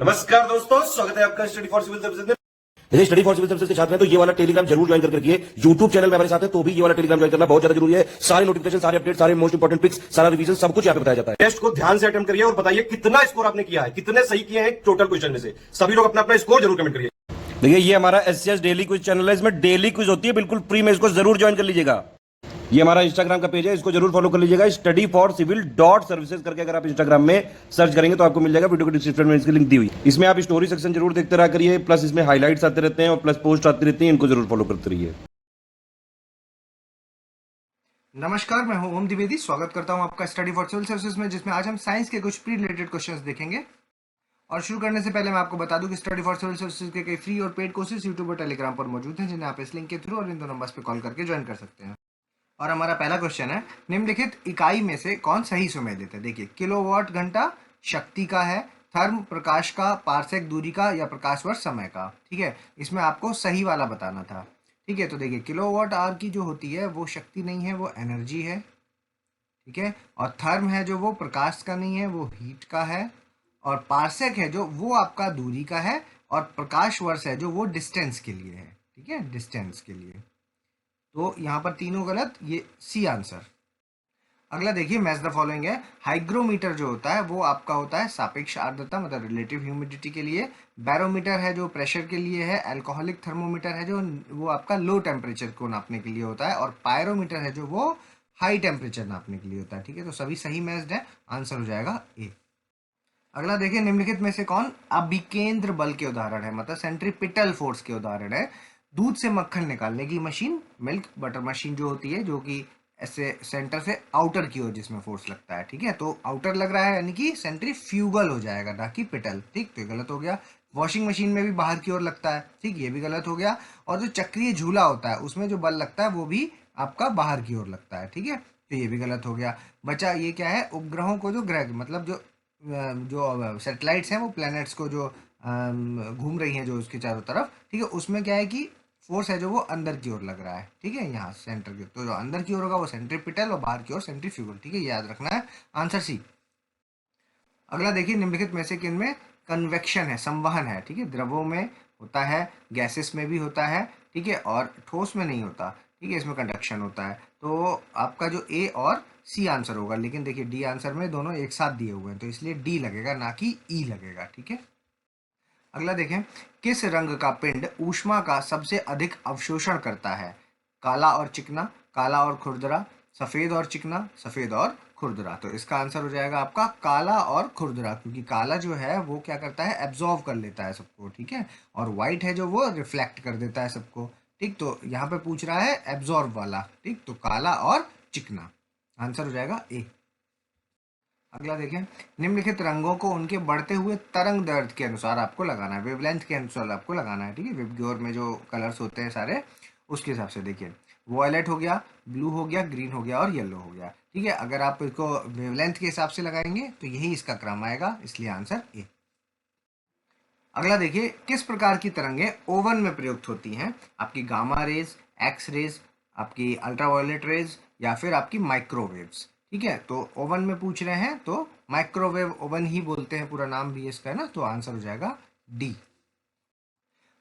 नमस्कार दोस्तों, स्वागत है आपका स्टडी फॉर सिविल सर्विसेज में। जैसे स्टडी फॉर सिविल सर्विसेज के छात्र हैं तो ये वाला टेलीग्राम जरूर ज्वाइन करके रखिए। यूट्यूब चैनल में हमारे साथ है तो भी ये वाला टेलीग्राम ज्वाइन करना बहुत ज्यादा जरूरी है। सारे नोटिफिकेशन, सारे अपडेट, सारे मोस्ट इंपोर्टेंट पिक्स, सारा रिवीजन सब कुछ यहाँ पे बताया जाता है। टेस्ट को ध्यान से अटेम्प्ट करिए और बताइए कितना स्कोर आपने किया है, कितने सही किए हैं टोटल क्वेश्चन में से। सभी लोग अपना अपना स्कोर जरूर कमेंट करिए। देखिए ये हमारा एससीएस डेली क्विज चैनल है, इसमें डेली क्विज होती है, बिल्कुल फ्री में, इसको जरूर ज्वाइन कर लीजिएगा। ये हमारा इंस्टाग्राम का पेज है, इसको जरूर फॉलो कर लीजिएगा। Study for civil dot services करके अगर आप इंस्टाग्राम में सर्च करेंगे तो आपको मिल जाएगा। वीडियो के डिस्क्रिप्शन में इसकी लिंक दी हुई। इसमें आप स्टोरी सेक्शन जरूर देखते रहा करिए, प्लस इसमें हाईलाइट्स आते रहते हैं और प्लस पोस्ट आती रहती है, इनको जरूर फॉलो करते रहिए। नमस्कार, मैं हूं ओम द्विवेदी। स्वागत करता हूं आपका स्टडी फॉर सिविल सर्विसेज में, जिसमें आज हम साइंस के कुछ प्री रिलेटेड क्वेश्चंस देखेंगे। और शुरू करने से पहले मैं आपको बता दूं कि स्टडी फॉर सिविल सर्विसेज के कई फ्री और पेड कोर्सेज यूट्यूब और टेलीग्राम पर मौजूद हैं, जिन्हें आप इस लिंक के थ्रू और इन दो नंबर्स पर कॉल करके ज्वाइन कर सकते हैं। और हमारा पहला क्वेश्चन है, निम्नलिखित इकाई में से कौन सही सुमेय देते हैं। देखिए, किलोवाट घंटा शक्ति का है, थर्म प्रकाश का, पारसेक दूरी का, या प्रकाश वर्ष समय का। ठीक है, इसमें आपको सही वाला बताना था। ठीक है, तो देखिए किलोवाट आवर की जो होती है वो शक्ति नहीं है, वो एनर्जी है। ठीक है, और थर्म है जो वो प्रकाश का नहीं है, वो हीट का है। और पारसेक है जो वो आपका दूरी का है। और प्रकाश वर्ष है जो वो डिस्टेंस के लिए है। ठीक है, डिस्टेंस के लिए। तो यहाँ पर तीनों गलत, ये सी आंसर। अगला देखिए, मैच द फॉलोइंग है। हाइग्रोमीटर जो होता है वो आपका होता है सापेक्ष आर्द्रता, मतलब रिलेटिव ह्यूमिडिटी के लिए। बैरोमीटर है जो प्रेशर के लिए है। अल्कोहलिक थर्मोमीटर है जो वो आपका लो टेम्परेचर को नापने के लिए होता है। और पायरोमीटर है जो वो हाई टेम्परेचर नापने के लिए होता है। ठीक है, तो सभी सही मैच्ड है, आंसर हो जाएगा ए। अगला देखिए, निम्नलिखित में से कौन अभिकेंद्र बल के उदाहरण है, मतलब सेंट्रीपिटल फोर्स के उदाहरण है। दूध से मक्खन निकालने की मशीन, मिल्क बटर मशीन जो होती है, जो कि ऐसे सेंटर से आउटर की ओर जिसमें फोर्स लगता है। ठीक है, तो आउटर लग रहा है यानी कि सेंट्रीफ्यूगल हो जाएगा, ना कि पिटल। ठीक, तो ये गलत हो गया। वॉशिंग मशीन में भी बाहर की ओर लगता है। ठीक, ये भी गलत हो गया। और जो चक्रीय झूला होता है उसमें जो बल लगता है वो भी आपका बाहर की ओर लगता है। ठीक है, तो ये भी गलत हो गया। बचा ये क्या है, उपग्रहों को जो ग्रह, मतलब जो सैटेलाइट्स हैं, वो प्लैनेट्स को जो घूम रही हैं जो उसके चारों तरफ। ठीक है, उसमें क्या है कि फोर्स है जो वो अंदर की ओर लग रहा है। ठीक है, यहाँ सेंटर के, तो जो अंदर की ओर होगा वो सेंट्रीपिटल और बाहर की ओर सेंट्रीफ्यूगल। ठीक है, याद रखना है, आंसर सी। अगला देखिए, निम्नलिखित में से किन में कन्वेक्शन है, संवहन है। ठीक है, द्रवों में होता है, गैसेस में भी होता है। ठीक है, और ठोस में नहीं होता। ठीक है, इसमें कंडक्शन होता है। तो आपका जो ए और सी आंसर होगा, लेकिन देखिए डी आंसर में दोनों एक साथ दिए हुए हैं, तो इसलिए डी लगेगा, ना कि ई लगेगा। ठीक है, अगला देखें, किस रंग का पिंड ऊष्मा का सबसे अधिक अवशोषण करता है। काला और चिकना, काला और खुरदरा, सफेद और चिकना, सफेद और खुरदरा। तो इसका आंसर हो जाएगा आपका काला और खुरदरा, क्योंकि काला जो है वो क्या करता है, एब्जॉर्व कर लेता है सबको। ठीक है, और व्हाइट है जो वो रिफ्लेक्ट कर देता है सबको। ठीक, तो यहाँ पे पूछ रहा है एब्जॉर्व वाला। ठीक, तो काला और चिकना, आंसर हो जाएगा ए। अगला देखें, निम्नलिखित रंगों को उनके बढ़ते हुए तरंग दैर्ध्य के अनुसार आपको लगाना है, वेवलेंथ के अनुसार आपको लगाना है। ठीक है, विबग्योर में जो कलर्स होते हैं सारे, उसके हिसाब से देखिए, वॉयलेट हो गया, ब्लू हो गया, ग्रीन हो गया और येलो हो गया। ठीक है, अगर आप इसको वेवलेंथ के हिसाब से लगाएंगे तो यही इसका क्रम आएगा, इसलिए आंसर ए। अगला देखिए, किस प्रकार की तरंगें ओवन में प्रयुक्त होती हैं। आपकी गामा रेज, एक्स रेज, आपकी अल्ट्रावायलेट रेज, या फिर आपकी माइक्रोवेव्स। ठीक है, तो ओवन में पूछ रहे हैं तो माइक्रोवेव ओवन ही बोलते हैं, पूरा नाम भी इसका है ना, तो आंसर हो जाएगा डी।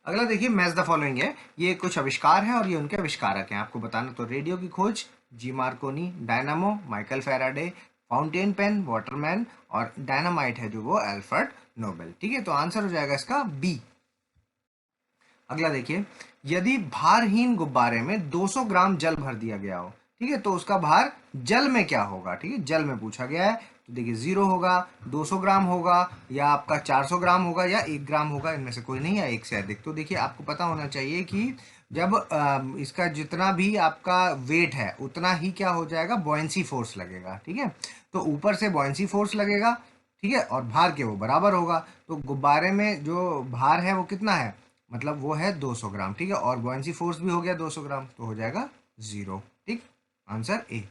अगला देखिए, मैच द फॉलोइंग है। ये कुछ आविष्कार हैं और ये उनके आविष्कारक हैं, आपको बताना। तो रेडियो की खोज G Marconi, dynamo Michael Faraday, fountain pen Waterman, और डायनामाइट है जो वो अल्फ्रेड नोबेल। ठीक है, तो आंसर हो जाएगा इसका बी। अगला देखिए, यदि भारहीन गुब्बारे में 200 ग्राम जल भर दिया गया हो, ठीक है, तो उसका भार जल में क्या होगा। ठीक है, जल में पूछा गया है, तो देखिए 0 होगा, 200 ग्राम होगा, या आपका 400 ग्राम होगा, या 1 ग्राम होगा। इनमें से कोई नहीं है, एक से अधिक। तो देखिए आपको पता होना चाहिए कि जब इसका जितना भी आपका वेट है उतना ही क्या हो जाएगा, बॉयंसी फोर्स लगेगा। ठीक है, तो ऊपर से बॉयंसी फोर्स लगेगा। ठीक है, और भार के वो बराबर होगा। तो गुब्बारे में जो भार है वो कितना है, मतलब वो है 200 ग्राम। ठीक है, और बॉयंसी फोर्स भी हो गया 200 ग्राम, तो हो जाएगा 0। ठीक, आंसर ए।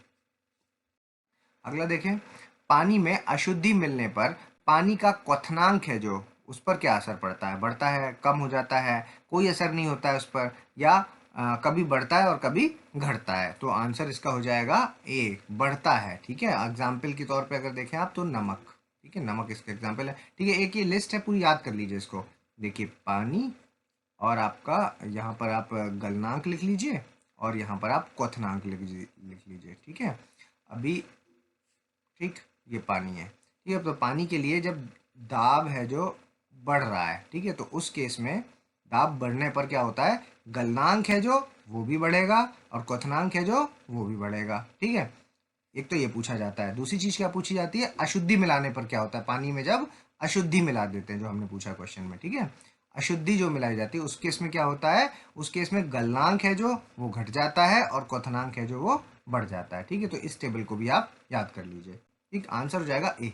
अगला देखें, पानी में अशुद्धि मिलने पर पानी का क्वथनांक है जो, उस पर क्या असर पड़ता है, बढ़ता है, कम हो जाता है, कोई असर नहीं होता है उस पर, या कभी बढ़ता है और कभी घटता है। तो आंसर इसका हो जाएगा ए, बढ़ता है। ठीक है, एग्जाम्पल के तौर पे अगर देखें आप तो नमक। ठीक है। ठीक है, नमक इसका एग्जाम्पल है। ठीक है, एक ये लिस्ट है पूरी, याद कर लीजिए इसको। देखिए पानी, और आपका यहाँ पर आप गलनांक लिख लीजिए, और यहाँ पर आप क्वथनांक लिख लीजिए। ठीक है, अभी ठीक ये पानी है। ठीक है, तो पानी के लिए जब दाब है जो बढ़ रहा है, ठीक है, तो उस केस में दाब बढ़ने पर क्या होता है, गलनांक है जो वो भी बढ़ेगा और क्वथनांक है जो वो भी बढ़ेगा। ठीक है, एक तो ये पूछा जाता है। दूसरी चीज क्या पूछी जाती है, अशुद्धि मिलाने पर क्या होता है, पानी में जब अशुद्धि मिला देते हैं, जो हमने पूछा क्वेश्चन में। ठीक है, अशुद्धि जो मिलाई जाती है उस केस में क्या होता है, उस केस में गलनांक है जो वो घट जाता है और क्वथनांक है जो वो बढ़ जाता है। ठीक है, तो इस टेबल को भी आप याद कर लीजिए। ठीक, आंसर हो जाएगा ए।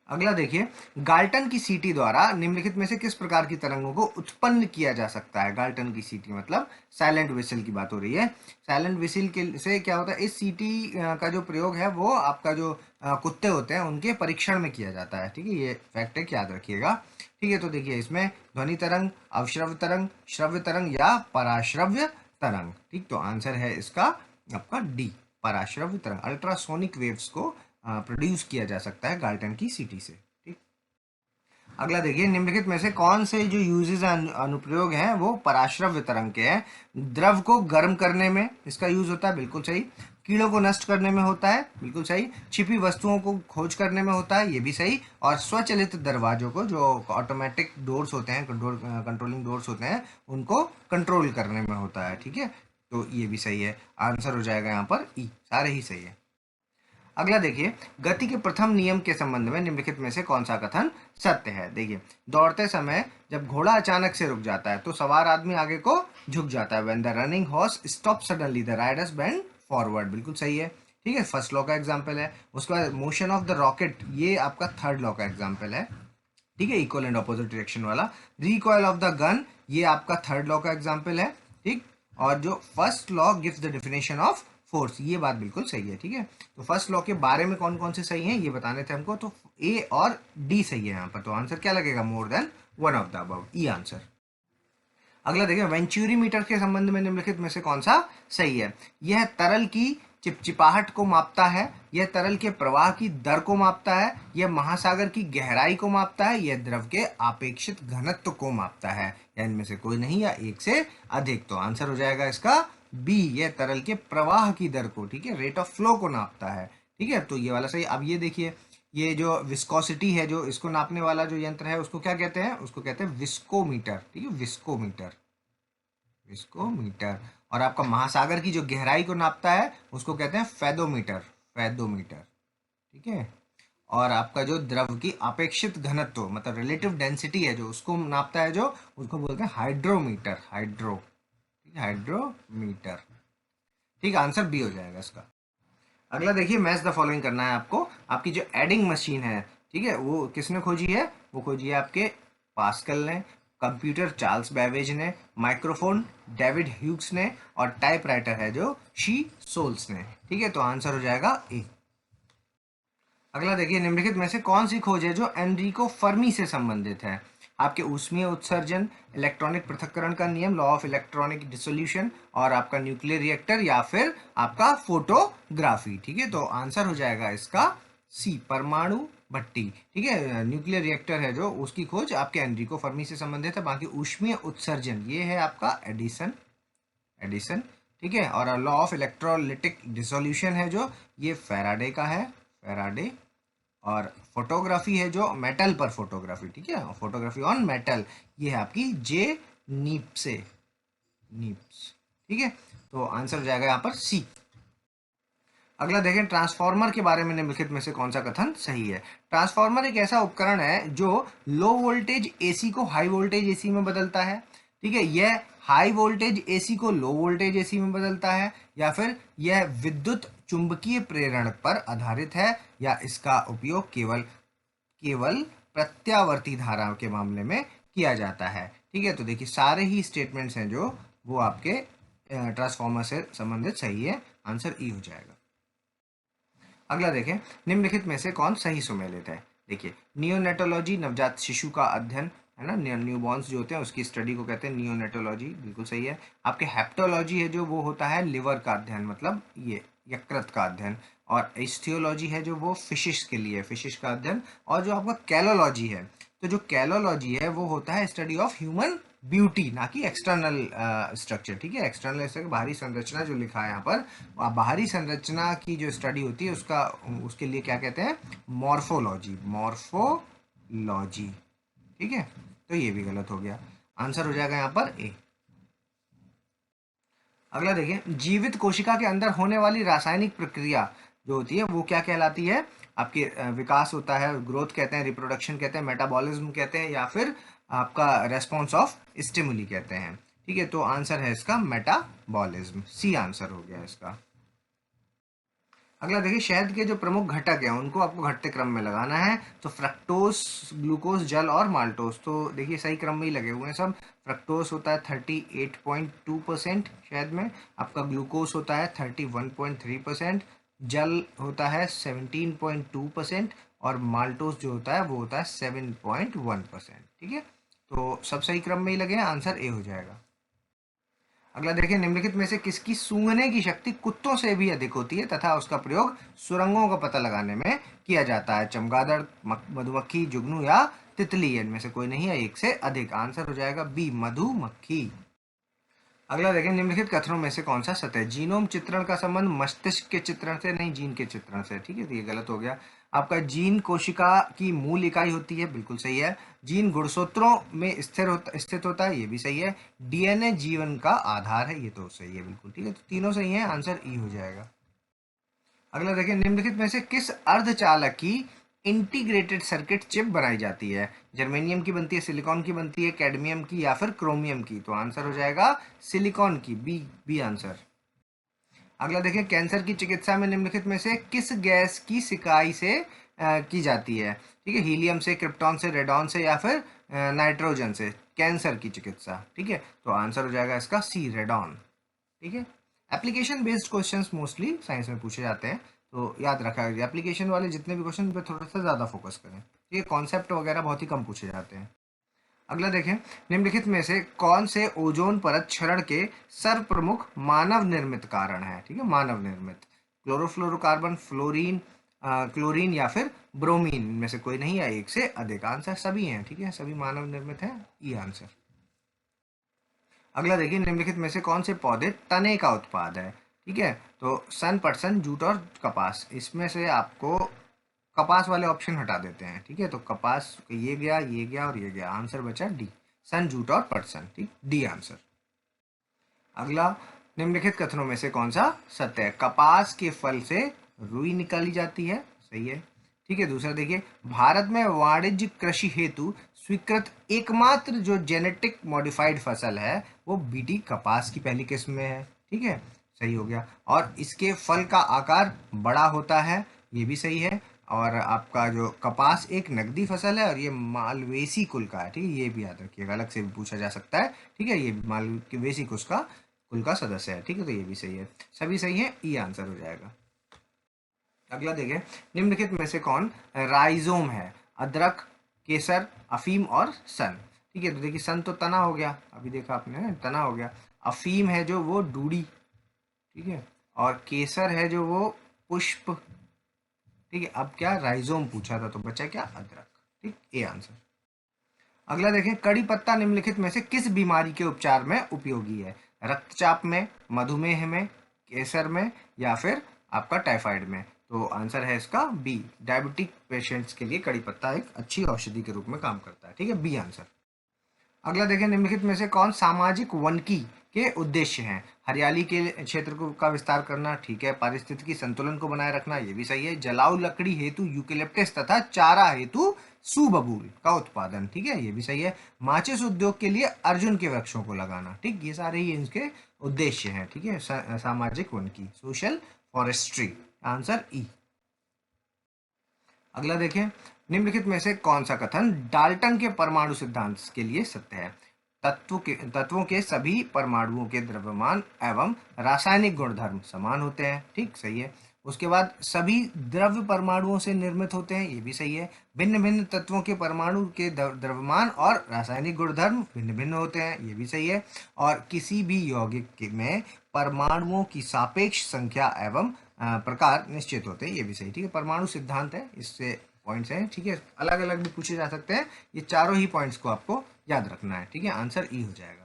अगला देखिए, गाल्टन की सीटी द्वारा निम्नलिखित में से किस प्रकार की तरंगों को उत्पन्न किया जा सकता है। गाल्टन की सीटी मतलब साइलेंट विसल की बात हो रही है। साइलेंट विसल के से क्या होता है, इस सीटी का जो प्रयोग है वो आपका जो कुत्ते होते हैं उनके परीक्षण में किया जाता है। ठीक है, ये फैक्ट है, याद रखिएगा। ठीक है, तो देखिए इसमें ध्वनि तरंग, अवश्रव्य तरंग, श्रव्य तरंग या पराश्रव्य तरंग। ठीक, तो आंसर है इसका आपका डी, पराश्रव्य तरंग। अल्ट्रासोनिक वेव्स को प्रोड्यूस किया जा सकता है गाल्टन की सीटी से। ठीक, अगला देखिए, निम्नलिखित में से कौन से जो यूजेस अनुप्रयोग हैं वो पराश्रव्य तरंग के हैं। द्रव को गर्म करने में इसका यूज होता है, बिल्कुल सही। कीड़ों को नष्ट करने में होता है, बिल्कुल सही। छिपी वस्तुओं को खोज करने में होता है, ये भी सही। और स्वचालित दरवाजों को, जो ऑटोमेटिक डोर्स होते हैं, कंट्रोलिंग डोर्स होते हैं, उनको कंट्रोल करने में होता है। ठीक है, तो ये भी सही है। आंसर हो जाएगा यहाँ पर ई, सारे ही सही है। अगला देखिए, गति के प्रथम नियम के संबंध में निम्नलिखित में से कौन सा कथन सत्य है। देखिए, दौड़ते समय जब घोड़ा अचानक से रुक जाता है तो सवार आदमी आगे को झुक जाता है। When the running horse stop suddenly the Riders bend forward, बिल्कुल सही है। ठीक है, फर्स्ट लॉ का एग्जाम्पल है। उसके बाद मोशन ऑफ द रॉकेट, ये आपका थर्ड लॉ का एग्जाम्पल है। ठीक है, इक्वल एंड ऑपोजिट डायरेक्शन वाला। रिकॉइल ऑफ द गन, ये आपका थर्ड लॉ का एग्जाम्पल है। ठीक, और जो first law gives the definition of force, ये बात बिल्कुल सही है। ठीक है, तो फर्स्ट लॉ के बारे में कौन कौन से सही हैं ये बताने थे हमको, तो ए और डी सही है यहाँ पर। तो आंसर क्या लगेगा, more than one of the above, E answer. अगला देखिए, वेंचुरी मीटर के संबंध में निम्नलिखित में से कौन सा सही है। यह तरल की चिपचिपाहट को मापता है, यह तरल के प्रवाह की दर को मापता है, यह महासागर की गहराई को मापता है, यह द्रव के आपेक्षित घनत्व को मापता है, या इनमें से कोई नहीं या एक से अधिक। तो आंसर हो जाएगा इसका बी, यह तरल के प्रवाह की दर को, ठीक है, रेट ऑफ फ्लो को नापता है। ठीक है, तो ये वाला सही। अब ये देखिए, ये जो विस्कोसिटी है, जो इसको नापने वाला जो यंत्र है उसको क्या कहते हैं, उसको कहते हैं विस्कोमीटर। ठीक है, विस्कोमीटर, विस्कोमीटर। और आपका महासागर की जो गहराई को नापता है उसको कहते हैं फेदोमीटर, फेदोमीटर। ठीक है, और आपका जो द्रव की अपेक्षित घनत्व मतलब रिलेटिव डेंसिटी है जो उसको नापता है, जो उसको बोलते हैं हाइड्रोमीटर, हाइड्रो, ठीक है, हाइड्रोमीटर। ठीक, आंसर बी हो जाएगा इसका। अगला देखिए, मैच द फॉलोइंग करना है आपको। आपकी जो एडिंग मशीन है, ठीक है, वो किसने खोजी है, वो खोजी है आपके पास्कल ने। कंप्यूटर चार्ल्स बैबेज ने। माइक्रोफोन डेविड ह्यूग्स ने। और टाइपराइटर है जो शी सोल्स ने। ठीक है, तो आंसर हो जाएगा ए। अगला देखिए, निम्नलिखित में से कौन सी खोज है जो एनरिको फर्मी से संबंधित है। आपके ऊष्मीय उत्सर्जन, इलेक्ट्रॉनिक पृथक्करण का नियम, लॉ ऑफ इलेक्ट्रॉनिक डिसोल्यूशन, और आपका न्यूक्लियर रिएक्टर, या फिर आपका फोटोग्राफी। ठीक है, तो आंसर हो जाएगा इसका सी, परमाणु भट्टी। ठीक है, न्यूक्लियर रिएक्टर है जो उसकी खोज आपके एनरिको फर्मी से संबंधित है। बाकी ऊष्मीय उत्सर्जन ये है आपका एडिसन, एडिसन। ठीक है, और लॉ ऑफ इलेक्ट्रोलिटिक डिसोल्यूशन है जो ये फैराडे का है, फैराडे। और फोटोग्राफी है जो मेटल पर फोटोग्राफी, ठीक है, फोटोग्राफी ऑन मेटल, ये है आपकी जे नीप्से, नीप्स। ठीक है, तो आंसर हो जाएगा यहाँ पर सी। अगला देखें, ट्रांसफार्मर के बारे में निम्नलिखित में से कौन सा कथन सही है। ट्रांसफार्मर एक ऐसा उपकरण है जो लो वोल्टेज एसी को हाई वोल्टेज एसी में बदलता है। ठीक है, यह हाई वोल्टेज एसी को लो वोल्टेज एसी में बदलता है, या फिर यह विद्युत चुंबकीय प्रेरण पर आधारित है, या इसका उपयोग केवल प्रत्यावर्ती धारा के मामले में किया जाता है। ठीक है, तो देखिए सारे ही स्टेटमेंट्स हैं जो वो आपके ट्रांसफार्मर से संबंधित सही है। आंसर ई हो जाएगा। अगला देखें, निम्नलिखित में से कौन सही सुमेलित है। देखिए, नियोनेटोलॉजी नवजात शिशु का अध्ययन है ना, न्यूबॉर्न्स जो होते हैं उसकी स्टडी को कहते हैं नियोनेटोलॉजी, बिल्कुल सही है। आपके हेप्टोलॉजी है जो वो होता है लिवर का अध्ययन, मतलब ये यकृत का अध्ययन। और इस्थियोलॉजी है जो वो फिशिश के लिए, फिशिश का अध्ययन। और जो आपका कैलोलॉजी है, तो जो कैलोलॉजी है वो होता है स्टडी ऑफ ह्यूमन ब्यूटी, ना कि एक्सटर्नल स्ट्रक्चर। ठीक है, एक्सटर्नल स्ट्रक्चर बाहरी संरचना जो लिखा है यहाँ पर, बाहरी संरचना की जो स्टडी होती है उसका, उसके लिए क्या कहते हैं, मॉर्फोलॉजी, मॉर्फोलॉजी। ठीक है, तो ये भी गलत हो गया, आंसर हो जाएगा यहाँ पर ए। अगला देखिए, जीवित कोशिका के अंदर होने वाली रासायनिक प्रक्रिया जो होती है वो क्या कहलाती है? आपके विकास होता है, ग्रोथ कहते हैं, रिप्रोडक्शन कहते हैं, मेटाबॉलिज्म कहते हैं, या फिर आपका रेस्पॉन्स ऑफ स्टिमुली कहते हैं। ठीक है, तो आंसर है इसका मेटाबॉलिज्म, सी आंसर हो गया इसका। अगला देखिए, शहद के जो प्रमुख घटक हैं उनको आपको घटते क्रम में लगाना है। तो फ्रक्टोज, ग्लूकोज, जल और माल्टोज, तो देखिए सही क्रम में ही लगे हुए हैं सब। फ्रक्टोज होता है 38.2% शहद में, आपका ग्लूकोज होता है 31.3%, जल होता है 17.2% और माल्टोज जो होता है वो होता है 7.1%। ठीक है, तो सब सही क्रम में ही लगे हैं, आंसर ए हो जाएगा। अगला देखिए, निम्नलिखित में से किसकी सूंघने की शक्ति कुत्तों से भी अधिक होती है तथा उसका प्रयोग सुरंगों का पता लगाने में किया जाता है? चमगादड़, मधुमक्खी, जुगनू या तितली? इनमें से कोई नहीं है, एक से अधिक, आंसर हो जाएगा बी, मधुमक्खी। अगला देखें, निम्नलिखित कथनों में से कौन सा सत्य है? जीनोम चित्रण का संबंध मस्तिष्क के चित्रण से नहीं, जीन के चित्रण से। ठीक है, तो ये गलत हो गया। आपका जीन कोशिका की मूल इकाई होती है, बिल्कुल सही है। जीन गुणसूत्रों में स्थित होता है, ये भी सही है। डीएनए जीवन का आधार है, ये तो सही है बिल्कुल। ठीक है, तो तीनों सही है, आंसर ई हो जाएगा। अगला देखिए, निम्नलिखित में से किस अर्धचालक की इंटीग्रेटेड सर्किट चिप बनाई जाती है? जर्मेनियम की बनती है, सिलिकॉन की बनती है, कैडमियम की या फिर क्रोमियम की? तो आंसर हो जाएगा सिलिकॉन की, बी, बी आंसर। अगला देखिए, कैंसर की चिकित्सा में निम्नलिखित में से किस गैस की सिकाई से की जाती है? ठीक है, हीलियम से, क्रिप्टॉन से, रेडॉन से या फिर नाइट्रोजन से? कैंसर की चिकित्सा। ठीक है, तो आंसर हो जाएगा इसका सी, रेडॉन। ठीक है, application based questions mostly science में पूछे जाते हैं, तो याद रखा है एप्लीकेशन वाले जितने भी क्वेश्चन पे थोड़ा सा ज़्यादा फोकस करें। ठीक है, कॉन्सेप्ट वगैरह बहुत ही कम पूछे जाते हैं। अगला देखें, निम्नलिखित में से कौन से ओजोन परत क्षरण के सर्व प्रमुख मानव निर्मित कारण है? ठीक है, मानव निर्मित, क्लोरोफ्लोरोकार्बन, फ्लोरीन, क्लोरीन या फिर ब्रोमीन? में से कोई नहीं है, एक से अधिक, आंसर सभी हैं। ठीक है, सभी मानव निर्मित है, ई आंसर। अगला देखिए, निम्नलिखित में से कौन से पौधे तने का उत्पाद है? ठीक है, तो सन, पटसन, जूट और कपास, इसमें से आपको कपास वाले ऑप्शन हटा देते हैं। ठीक है, तो कपास, ये गया, ये गया और ये गया, आंसर बचा डी, सन, जूट और पटसन। ठीक, डी आंसर। अगला, निम्नलिखित कथनों में से कौन सा सत्य है? कपास के फल से रुई निकाली जाती है, सही है। ठीक है, दूसरा देखिए, भारत में वाणिज्य कृषि हेतु स्वीकृत एकमात्र जो जेनेटिक मॉडिफाइड फसल है वो बीटी कपास की पहली किस्म में है। ठीक है, सही हो गया। और इसके फल का आकार बड़ा होता है, ये भी सही है। और आपका जो कपास एक नकदी फसल है और ये मालवेसी कुल का है। ठीक है, ये भी याद रखिएगा, अलग से भी पूछा जा सकता है। ठीक है, ये मालवेसी कुल का सदस्य है। ठीक है, तो ये भी सही है, सभी सही है, ई आंसर हो जाएगा। अगला देखें, निम्नलिखित में से कौन राइजोम है? अदरक, केसर, अफीम और सन? ठीक है, तो देखिए, सन तो तना हो गया, अभी देखा आपने, तना हो गया। अफीम है जो वो डूडी, ठीक है, और केसर है जो वो पुष्प। ठीक है, अब क्या राइजोम पूछा था, तो बचा क्या, अदरक। ठीक, ए आंसर। अगला देखें, कड़ी पत्ता निम्नलिखित में से किस बीमारी के उपचार में उपयोगी है? रक्तचाप में, मधुमेह में, कैंसर में या फिर आपका टाइफाइड में? तो आंसर है इसका बी, डायबिटिक पेशेंट्स के लिए कड़ी पत्ता एक अच्छी औषधि के रूप में काम करता है। ठीक है, बी आंसर। अगला देखें, निम्नलिखित में से कौन सामाजिक वनिकी के उद्देश्य हैं? हरियाली के क्षेत्र को का विस्तार करना, ठीक है, पारिस्थितिकी संतुलन को बनाए रखना, ये भी सही है, जलाऊ लकड़ी हेतु यूकेलिप्टस तथा चारा हेतु सुबबूल का उत्पादन, ठीक है, ये भी सही है, माचिस उद्योग के लिए अर्जुन के वृक्षों को लगाना। ठीक, ये सारे ही इनके उद्देश्य हैं। ठीक है, सामाजिक वनिकी, सोशल फॉरेस्ट्री, आंसर ई। अगला देखें, निम्नलिखित में से कौन सा कथन डाल्टन के परमाणु सिद्धांत के लिए सत्य है? तत्वों के सभी परमाणुओं के द्रव्यमान एवं रासायनिक गुणधर्म समान होते हैं। ठीक, सही है। उसके बाद सभी द्रव्य परमाणुओं से निर्मित होते हैं, ये भी सही है। भिन्न भिन्न तत्वों के परमाणु के द्रव्यमान और रासायनिक गुणधर्म भिन्न भिन्न होते हैं, ये भी सही है। और किसी भी यौगिक में परमाणुओं की सापेक्ष संख्या एवं प्रकार निश्चित होते हैं, ये भी सही। ठीक है, परमाणु सिद्धांत है, इससे पॉइंट्स हैं। ठीक है, अलग अलग भी पूछे जा सकते हैं, ये चारों ही पॉइंट्स को आपको याद रखना है। ठीक है, आंसर ई हो जाएगा।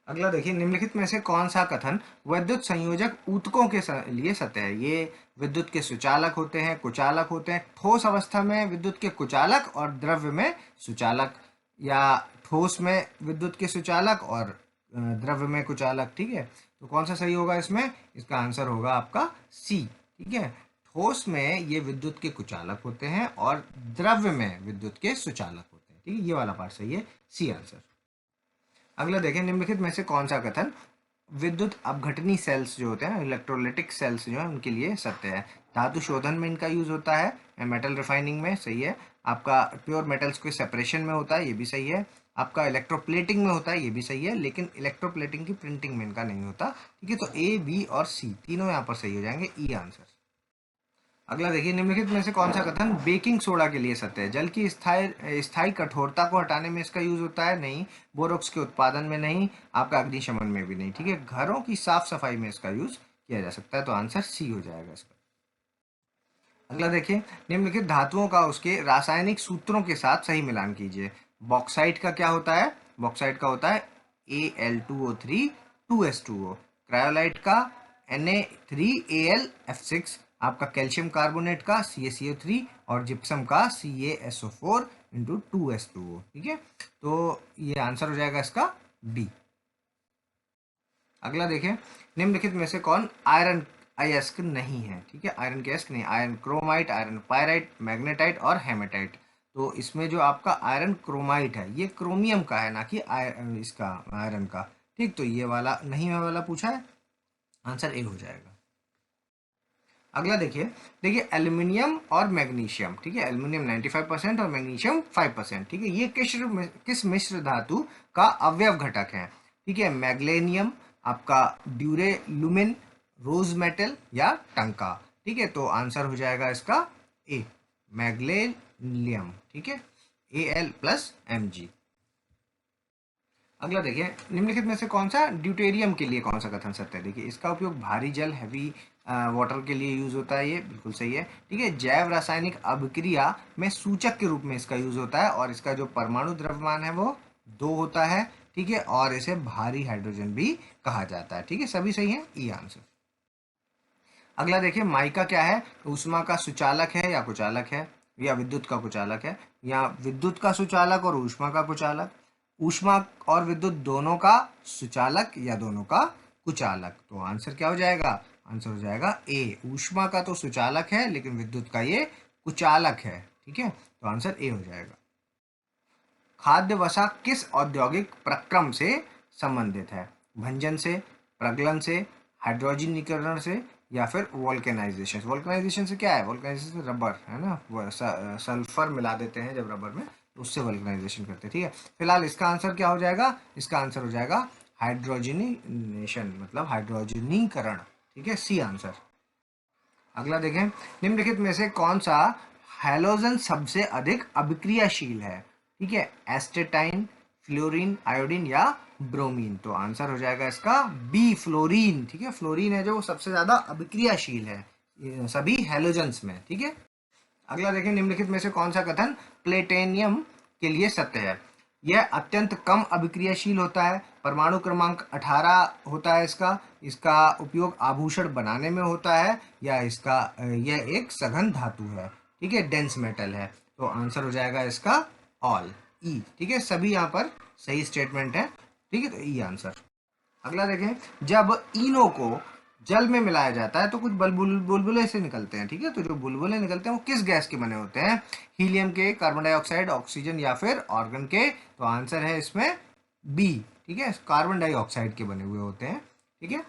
अगला देखिए, निम्नलिखित में से कौन सा कथन विद्युत संयोजक ऊतकों के लिए सत्य है? ये विद्युत के सुचालक होते हैं, कुचालक होते हैं। ठोस अवस्था में विद्युत के कुचालक और द्रव्य में सुचालक, या ठोस में विद्युत के सुचालक और द्रव्य में कुचालक। ठीक है, तो कौन सा सही होगा इसमें? इसका आंसर होगा आपका सी। ठीक है, ठोस में ये विद्युत के कुचालक होते हैं और द्रव्य में विद्युत के सुचालक होते हैं। ठीक है, ये वाला पार्ट सही है, सी आंसर। अगला देखें, निम्नलिखित में से कौन सा कथन विद्युत अपघटनी सेल्स जो होते हैं, इलेक्ट्रोलाइटिक सेल्स जो है, उनके लिए सत्य है? धातु शोधन में इनका यूज होता है, मेटल रिफाइनिंग में, सही है। आपका प्योर मेटल्स के सेपरेशन में होता है, ये भी सही है। आपका इलेक्ट्रोप्लेटिंग में होता है, ये भी सही है, लेकिन इलेक्ट्रोप्लेटिंग की प्रिंटिंग में इनका नहीं होता। ठीक है, तो ए, बी और सी तीनों यहाँ पर सही हो जाएंगे, ई आंसर। अगला देखिए, निम्नलिखित में से कौन सा कथन बेकिंग सोडा के लिए सत्य है? जल की स्थायी कठोरता को हटाने में इसका यूज होता है, नहीं। बोरोक्स के उत्पादन में नहीं, आपका अग्निशमन में भी नहीं। ठीक है, घरों की साफ सफाई में इसका यूज किया जा सकता है, तो आंसर सी हो जाएगा इसका। अगला देखिए, निम्नलिखित धातुओं का उसके रासायनिक सूत्रों के साथ सही मिलान कीजिए। बॉक्साइट का क्या होता है? बॉक्साइट का होता है Al2O3 2s2O। क्रायोलाइट का Na3Al F6। आपका कैल्शियम कार्बोनेट का CaCO3 और जिप्सम का CaSO4 इंटू 2s2O। ठीक है, तो ये आंसर हो जाएगा इसका बी। अगला देखें, निम्नलिखित में से कौन आयरन अयस्क नहीं है? ठीक है, आयरन के अयस्क नहीं, iron chromite, iron pyrite, magnetite और हेमेटाइट। तो इसमें जो आपका आयरन क्रोमाइट है, ये क्रोमियम का है, ना कि इसका आयरन का। ठीक, तो ये वाला नहीं है, वाला पूछा है, आंसर ए हो जाएगा। अगला देखिए, एल्यूमिनियम और मैग्नीशियम। ठीक है, एल्यूमिनियम 95% और मैग्नीशियम 5%। ठीक है, ये किस मिश्र धातु का अवयव घटक है? ठीक है, मैग्लेनियम, आपका ड्यूरेलुमिन, रोज मेटल या टंका। ठीक है, तो आंसर हो जाएगा इसका ए, मैग्लेनियम। ठीक है, Al+Mg। अगला देखिए, निम्नलिखित में से कौन सा ड्यूटेरियम के लिए कौन सा कथन सत्य है? देखिए, इसका उपयोग भारी जल, हैवी वाटर के लिए यूज होता है, ये बिल्कुल सही है। ठीक है, जैव रासायनिक अभिक्रिया में सूचक के रूप में इसका यूज होता है और इसका जो परमाणु द्रव्यमान है वो 2 होता है। ठीक है, और इसे भारी हाइड्रोजन भी कहा जाता है। ठीक है, सभी सही है, ई आंसर। अगला देखिए, माइका क्या है? ऊष्मा का सुचालक है या कुचालक है, या विद्युत का कुचालक है, या विद्युत का सुचालक और ऊष्मा का कुचालक, ऊष्मा और विद्युत दोनों का सुचालक या दोनों का कुचालक? तो आंसर क्या हो जाएगा? आंसर हो जाएगा ए, ऊष्मा का तो सुचालक है लेकिन विद्युत का ये कुचालक है। ठीक है, तो आंसर ए हो जाएगा। खाद्य वसा किस औद्योगिक प्रक्रम से संबंधित है? भंजन से, प्रगलन से, हाइड्रोजनीकरण से, या फिर वोल्केनाइजेशन? वोल्केनाइजेशन से क्या है? वोल्केनाइजेशन से रबर है ना, सल्फर मिला देते हैं जब रबर में, तो उससे वोल्केनाइजेशन करते हैं। ठीक है, फिलहाल इसका आंसर क्या हो जाएगा? इसका आंसर हो जाएगा हाइड्रोजनीनेशन, मतलब हाइड्रोजनीकरण। ठीक है, सी आंसर। अगला देखें, निम्नलिखित में से कौन सा हैलोजन सबसे अधिक अभिक्रियाशील है? ठीक है, एस्टेटाइन, फ्लोरीन, आयोडीन या ब्रोमीन? तो आंसर हो जाएगा इसका बी, फ्लोरीन। ठीक है, फ्लोरीन है जो सबसे ज्यादा अभिक्रियाशील है सभी हैलोजन्स में। ठीक है, अगला देखें, निम्नलिखित में से कौन सा कथन प्लेटिनियम के लिए सत्य है? यह अत्यंत कम अभिक्रियाशील होता है, परमाणु क्रमांक 18 होता है इसका, इसका उपयोग आभूषण बनाने में होता है, या इसका यह एक सघन धातु है। ठीक है, डेंस मेटल है। तो आंसर हो जाएगा इसका ऑल, ई। ठीक है, सभी यहाँ पर सही स्टेटमेंट है। ठीक है, तो ई आंसर। अगला देखें, जब इनो को जल में मिलाया जाता है तो कुछ बुलबुले से निकलते हैं। ठीक है, तो जो बुलबुले निकलते हैं वो किस गैस के बने होते हैं? हीलियम के, कार्बन डाइऑक्साइड, ऑक्सीजन या फिर ऑर्गन के? तो आंसर है इसमें बी। ठीक है, कार्बन डाइऑक्साइड के बने हुए होते हैं। ठीक है,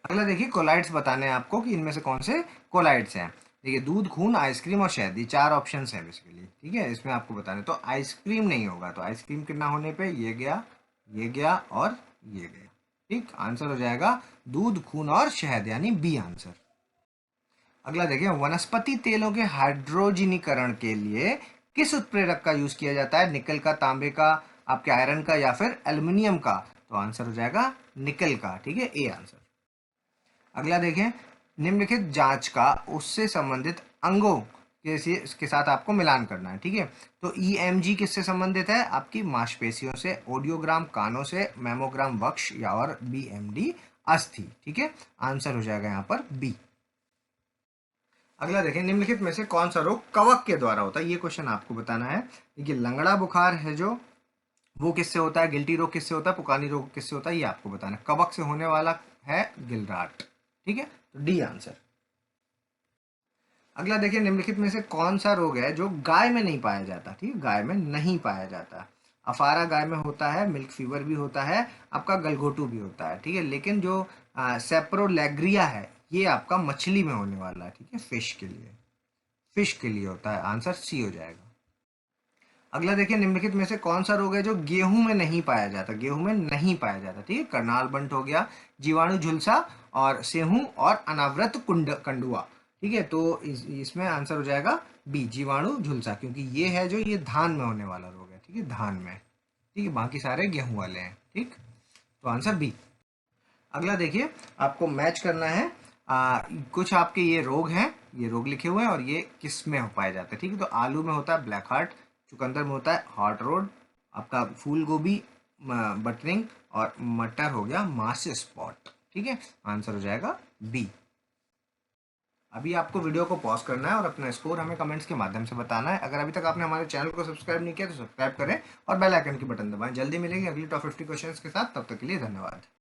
अगला देखिए, कोलाइड्स बताने हैं आपको कि इनमें से कौन से कोलाइड्स हैं। देखिए, दूध, खून, आइसक्रीम और शहद, ये 4 ऑप्शन है बेसिकली। ठीक है, इसमें आपको बताने, तो आइसक्रीम नहीं होगा, तो आइसक्रीम के ना होने पे ये गया, ये गया और ये गया। ठीक, आंसर हो जाएगा दूध, खून और शहद, यानी बी आंसर। अगला देखिए, वनस्पति तेलों के हाइड्रोजनीकरण के लिए किस उत्प्रेरक का यूज किया जाता है? निकल का, तांबे का, आपके आयरन का या फिर एल्युमिनियम का? तो आंसर हो जाएगा निकल का। ठीक है, ए आंसर। अगला देखें, निम्नलिखित जांच का उससे संबंधित अंगों के साथ आपको मिलान करना है। ठीक है, तो ईएमजी किससे संबंधित है? आपकी मांसपेशियों से, ऑडियोग्राम कानों से, मेमोग्राम वक्ष या और बीएमडी अस्थि। ठीक है, आंसर हो जाएगा यहाँ पर बी। अगला देखें, निम्नलिखित में से कौन सा रोग कवक के द्वारा होता है? ये क्वेश्चन आपको बताना है। देखिए, लंगड़ा बुखार है जो, वो किससे होता है? गिल्टी रोग किससे होता है? पुकानी रोग किससे होता है? ये आपको बताना है। कवक से होने वाला है गिलराट। ठीक है, तो डी आंसर। अगला देखिए, निम्नलिखित में से कौन सा रोग है जो गाय में नहीं पाया जाता? ठीक है, गाय में नहीं पाया जाता। अफारा गाय में होता है, मिल्क फीवर भी होता है, आपका गलघोटू भी होता है। ठीक है, लेकिन जो सेप्रोलेग्रिया है ये आपका मछली में होने वाला है। ठीक है, फिश के लिए होता है। आंसर सी हो जाएगा। अगला देखिए, निम्नलिखित में से कौन सा रोग है जो गेहूं में नहीं पाया जाता? गेहूं में नहीं पाया जाता। ठीक है, करनाल बंट हो गया, जीवाणु झुलसा और सेहूं और अनावृत कंडुआ। ठीक है, तो इसमें आंसर हो जाएगा बी, जीवाणु झुलसा, क्योंकि ये है जो ये धान में होने वाला रोग है। ठीक है, धान में। ठीक है, बाकी सारे गेहूं वाले हैं। ठीक, तो आंसर बी। अगला देखिए, आपको मैच करना है। कुछ आपके ये रोग हैं, ये रोग लिखे हुए हैं और ये किस में हो पाए जाते हैं। ठीक है, तो आलू में होता है ब्लैक हार्ट, चुकंदर में होता है हॉट रोड, आपका फूल गोभी बटरिंग और मटर हो गया मास स्पॉट। ठीक है, आंसर हो जाएगा बी। अभी आपको वीडियो को पॉज करना है और अपना स्कोर हमें कमेंट्स के माध्यम से बताना है। अगर अभी तक आपने हमारे चैनल को सब्सक्राइब नहीं किया तो सब्सक्राइब करें और बेल आइकन की बटन दबाएं। जल्दी मिलेंगे अगली टॉप 50 क्वेश्चंस के साथ, तब तक के लिए धन्यवाद।